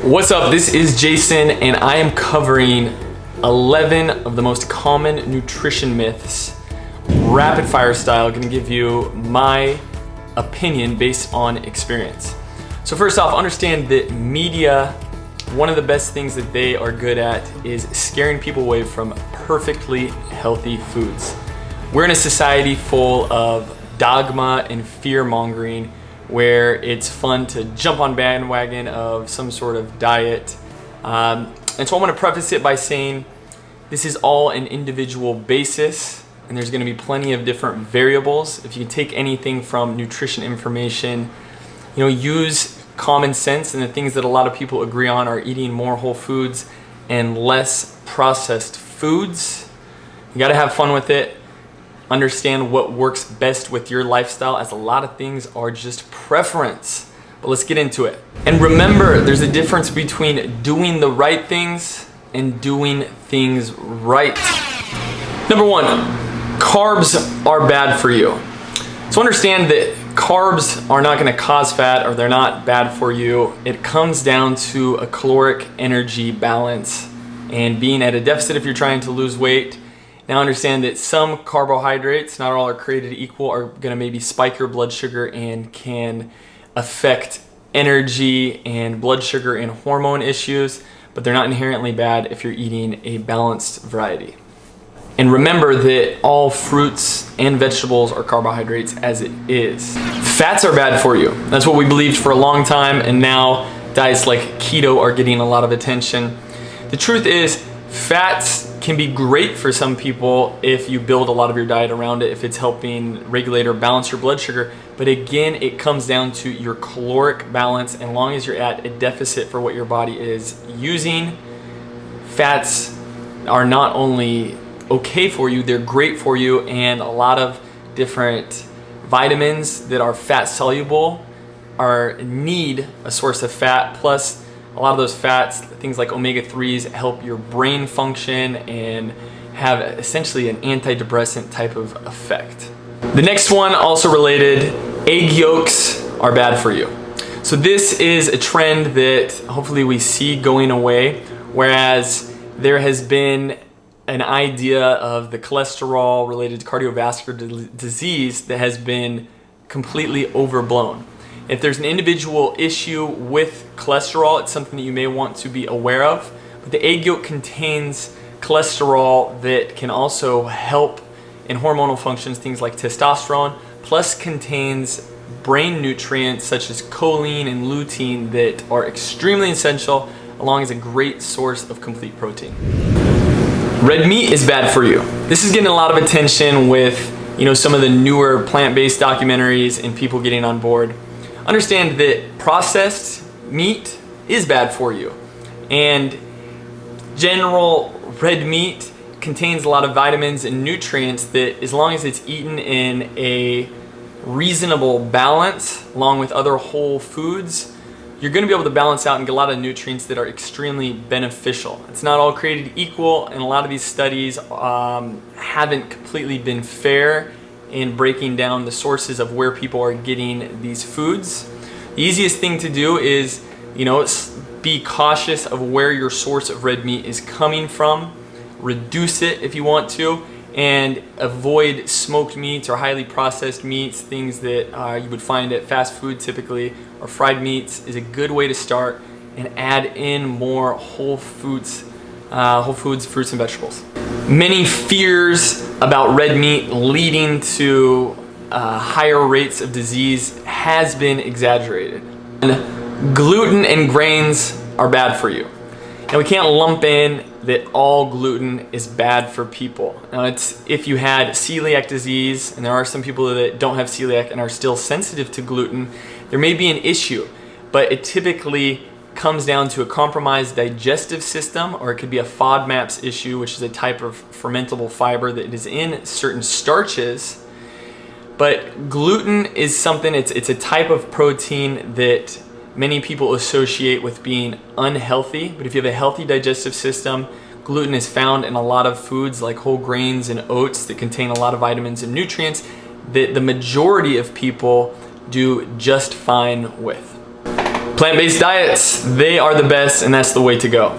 What's up? This is Jason, and I am covering 11 of the most common nutrition myths, rapid fire style. Going to give you my opinion based on experience. So first off, understand that media, one of the best things that they are good at is scaring people away from perfectly healthy foods. We're in a society full of dogma and fear mongering, where it's fun to jump on bandwagon of some sort of diet. And so I want to preface it by saying this is all an individual basis, and there's going to be plenty of different variables. If you take anything from nutrition information, use common sense, and the things that a lot of people agree on are eating more whole foods and less processed foods. You got to have fun with it. Understand what works best with your lifestyle, as a lot of things are just preference. But let's get into it. And remember, there's a difference between doing the right things and doing things right. Number one, carbs are bad for you. So understand that carbs are not going to cause fat, or they're not bad for you. It comes down to a caloric energy balance and being at a deficit if you're trying to lose weight. Now understand that some carbohydrates, not all are created equal, are going to maybe spike your blood sugar and can affect energy and blood sugar and hormone issues, but they're not inherently bad if you're eating a balanced variety. And remember that all fruits and vegetables are carbohydrates as it is. Fats are bad for you. That's what we believed for a long time, and now diets like keto are getting a lot of attention. The truth is, fats can be great for some people if you build a lot of your diet around it, if it's helping regulate or balance your blood sugar. But again, it comes down to your caloric balance, and as long as you're at a deficit for what your body is using, fats are not only okay for you, they're great for you, and a lot of different vitamins that are fat soluble need a source of fat. Plus, a lot of those fats, things like omega-3s, help your brain function and have essentially an antidepressant type of effect. The next one, also related, egg yolks are bad for you. So this is a trend that hopefully we see going away, whereas there has been an idea of the cholesterol related to cardiovascular disease that has been completely overblown. If there's an individual issue with cholesterol, it's something that you may want to be aware of. But the egg yolk contains cholesterol that can also help in hormonal functions, things like testosterone, plus contains brain nutrients such as choline and lutein that are extremely essential, along as a great source of complete protein. Red meat is bad for you. This is getting a lot of attention with some of the newer plant-based documentaries and people getting on board. Understand that processed meat is bad for you, and general red meat contains a lot of vitamins and nutrients that, as long as it's eaten in a reasonable balance along with other whole foods, you're going to be able to balance out and get a lot of nutrients that are extremely beneficial. It's not all created equal, and a lot of these studies haven't completely been fair in breaking down the sources of where people are getting these foods. The easiest thing to do is, be cautious of where your source of red meat is coming from. Reduce it if you want to, and avoid smoked meats or highly processed meats, things that you would find at fast food typically, or fried meats is a good way to start, and add in more whole foods, fruits and vegetables. Many fears about red meat leading to higher rates of disease has been exaggerated. And gluten and grains are bad for you. Now, we can't lump in that all gluten is bad for people. Now, it's if you had celiac disease, and there are some people that don't have celiac and are still sensitive to gluten, there may be an issue, but it typically comes down to a compromised digestive system, or it could be a FODMAPs issue, which is a type of fermentable fiber that is in certain starches. But gluten is something, it's a type of protein that many people associate with being unhealthy. But if you have a healthy digestive system, gluten is found in a lot of foods like whole grains and oats that contain a lot of vitamins and nutrients that the majority of people do just fine with. Plant-based diets, they are the best, and that's the way to go.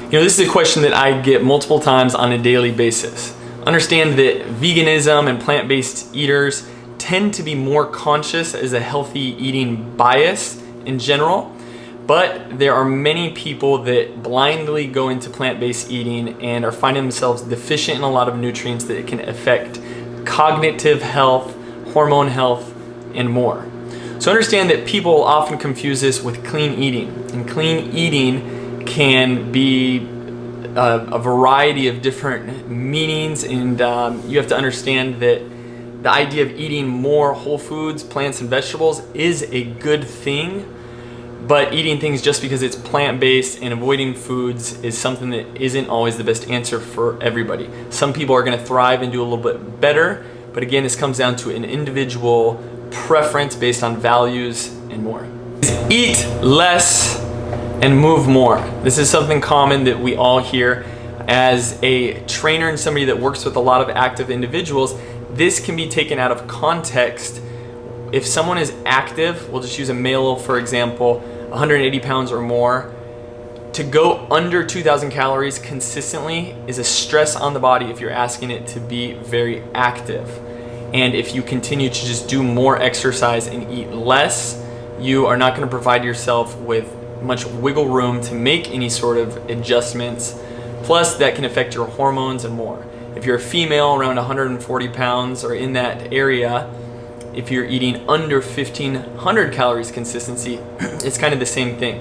You know, this is a question that I get multiple times on a daily basis. Understand that veganism and plant-based eaters tend to be more conscious as a healthy eating bias in general, but there are many people that blindly go into plant-based eating and are finding themselves deficient in a lot of nutrients that can affect cognitive health, hormone health, and more. So understand that people often confuse this with clean eating, and clean eating can be a variety of different meanings, and you have to understand that the idea of eating more whole foods, plants, and vegetables is a good thing, but eating things just because it's plant-based and avoiding foods is something that isn't always the best answer for everybody. Some people are going to thrive and do a little bit better, but again, this comes down to an individual preference based on values and more. Eat less and move more. This is something common that we all hear. As a trainer and somebody that works with a lot of active individuals, this can be taken out of context. If someone is active, we'll just use a male for example, 180 pounds or more, to go under 2,000 calories consistently is a stress on the body if you're asking it to be very active. And if you continue to just do more exercise and eat less, you are not going to provide yourself with much wiggle room to make any sort of adjustments. Plus, that can affect your hormones and more. If you're a female around 140 pounds or in that area, if you're eating under 1,500 calories consistency, it's kind of the same thing.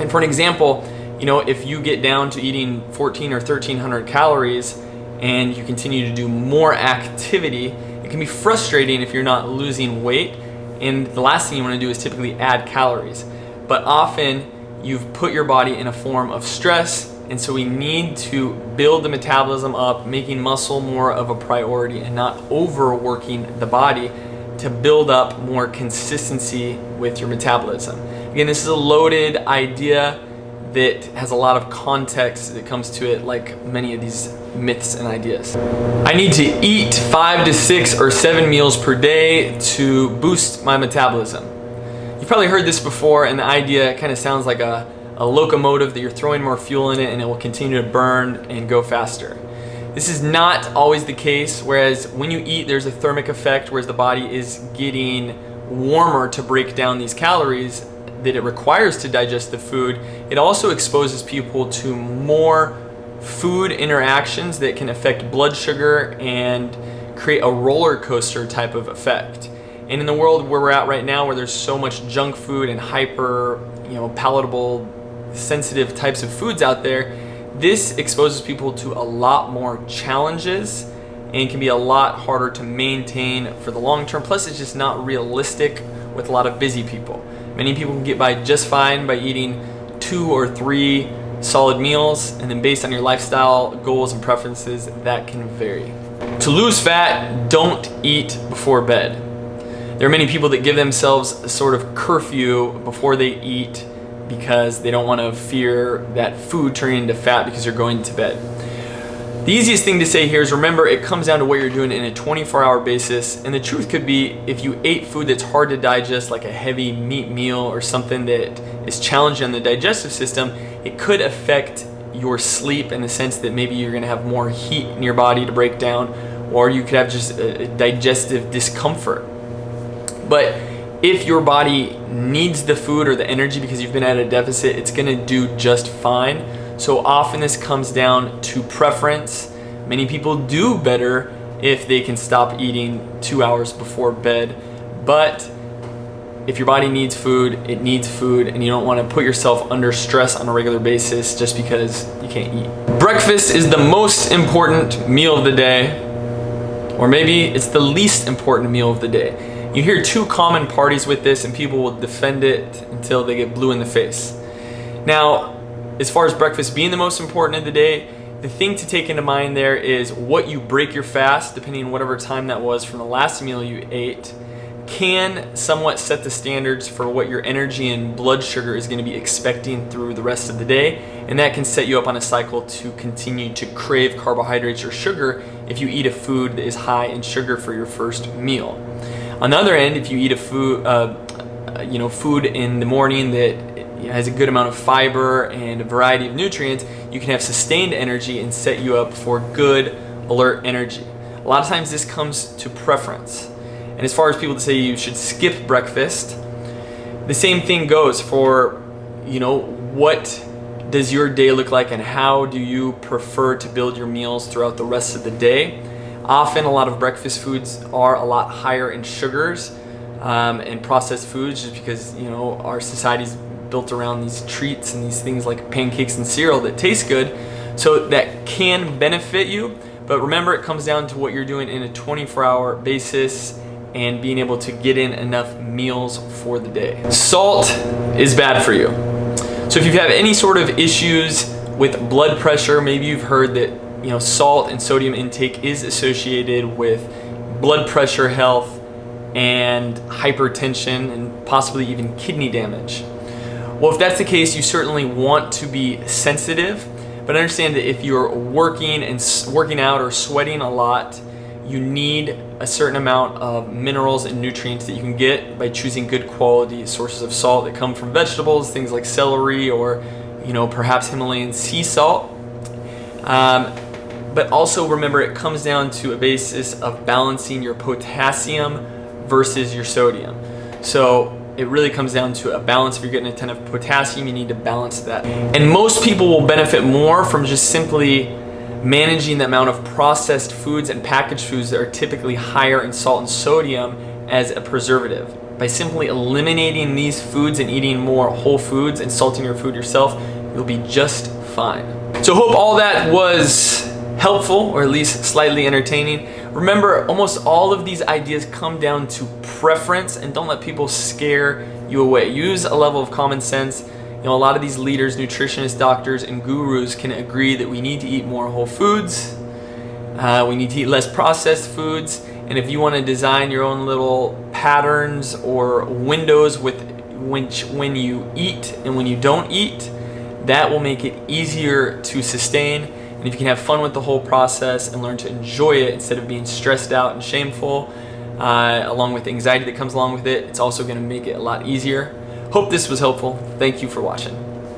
And for an example, you know, if you get down to eating 1,400 or 1,300 calories and you continue to do more activity, it can be frustrating if you're not losing weight. And the last thing you want to do is typically add calories. But often you've put your body in a form of stress, and so we need to build the metabolism up, making muscle more of a priority and not overworking the body to build up more consistency with your metabolism. Again, this is a loaded idea that has a lot of context that comes to it, like many of these myths and ideas. I need to eat 5 to 6 or 7 meals per day to boost my metabolism. You've probably heard this before, and the idea kind of sounds like a locomotive that you're throwing more fuel in it and it will continue to burn and go faster. This is not always the case, whereas when you eat, there's a thermic effect, whereas the body is getting warmer to break down these calories that it requires to digest the food. It also exposes people to more food interactions that can affect blood sugar and create a roller coaster type of effect. And in the world where we're at right now, where there's so much junk food and hyper, palatable, sensitive types of foods out there, this exposes people to a lot more challenges and can be a lot harder to maintain for the long term. Plus, it's just not realistic with a lot of busy people. Many people can get by just fine by eating 2 or 3 solid meals, and then based on your lifestyle goals and preferences, that can vary. To lose fat, don't eat before bed. There are many people that give themselves a sort of curfew before they eat because they don't want to fear that food turning into fat because you're going to bed. The easiest thing to say here is remember, it comes down to what you're doing in a 24-hour basis, and the truth could be if you ate food that's hard to digest, like a heavy meat meal or something that is challenging on the digestive system, it could affect your sleep in the sense that maybe you're going to have more heat in your body to break down, or you could have just a digestive discomfort. But if your body needs the food or the energy because you've been at a deficit, it's going to do just fine. So often this comes down to preference. Many people do better if they can stop eating 2 hours before bed. But if your body needs food, it needs food, and you don't want to put yourself under stress on a regular basis just because you can't eat. Breakfast is the most important meal of the day, or maybe it's the least important meal of the day. You hear 2 common parties with this, and people will defend it until they get blue in the face. Now, as far as breakfast being the most important of the day, the thing to take into mind there is what you break your fast, depending on whatever time that was from the last meal you ate, can somewhat set the standards for what your energy and blood sugar is going to be expecting through the rest of the day, and that can set you up on a cycle to continue to crave carbohydrates or sugar if you eat a food that is high in sugar for your first meal. On the other end, if you eat food in the morning that has a good amount of fiber and a variety of nutrients, you can have sustained energy and set you up for good, alert energy. A lot of times this comes to preference. And as far as people that say you should skip breakfast, the same thing goes for, what does your day look like and how do you prefer to build your meals throughout the rest of the day? Often a lot of breakfast foods are a lot higher in sugars and processed foods, just because our society's built around these treats and these things like pancakes and cereal that taste good. So that can benefit you, but remember, it comes down to what you're doing in a 24-hour basis and being able to get in enough meals for the day. Salt is bad for you. So if you have any sort of issues with blood pressure, maybe you've heard that salt and sodium intake is associated with blood pressure health and hypertension and possibly even kidney damage. Well, if that's the case, you certainly want to be sensitive, but understand that if you're working out or sweating a lot, you need a certain amount of minerals and nutrients that you can get by choosing good quality sources of salt that come from vegetables, things like celery or perhaps Himalayan sea salt. But also remember, it comes down to a basis of balancing your potassium versus your sodium. So it really comes down to a balance. If you're getting a ton of potassium, you need to balance that. And most people will benefit more from just simply managing the amount of processed foods and packaged foods that are typically higher in salt and sodium as a preservative. By simply eliminating these foods and eating more whole foods and salting your food yourself, you'll be just fine. So hope all that was helpful, or at least slightly entertaining. Remember, almost all of these ideas come down to preference, and don't let people scare you away. Use a level of common sense. A lot of these leaders, nutritionists, doctors, and gurus can agree that we need to eat more whole foods. We need to eat less processed foods. And if you want to design your own little patterns or windows with when you eat and when you don't eat, that will make it easier to sustain. And if you can have fun with the whole process and learn to enjoy it instead of being stressed out and shameful, along with the anxiety that comes along with it, it's also going to make it a lot easier. Hope this was helpful. Thank you for watching.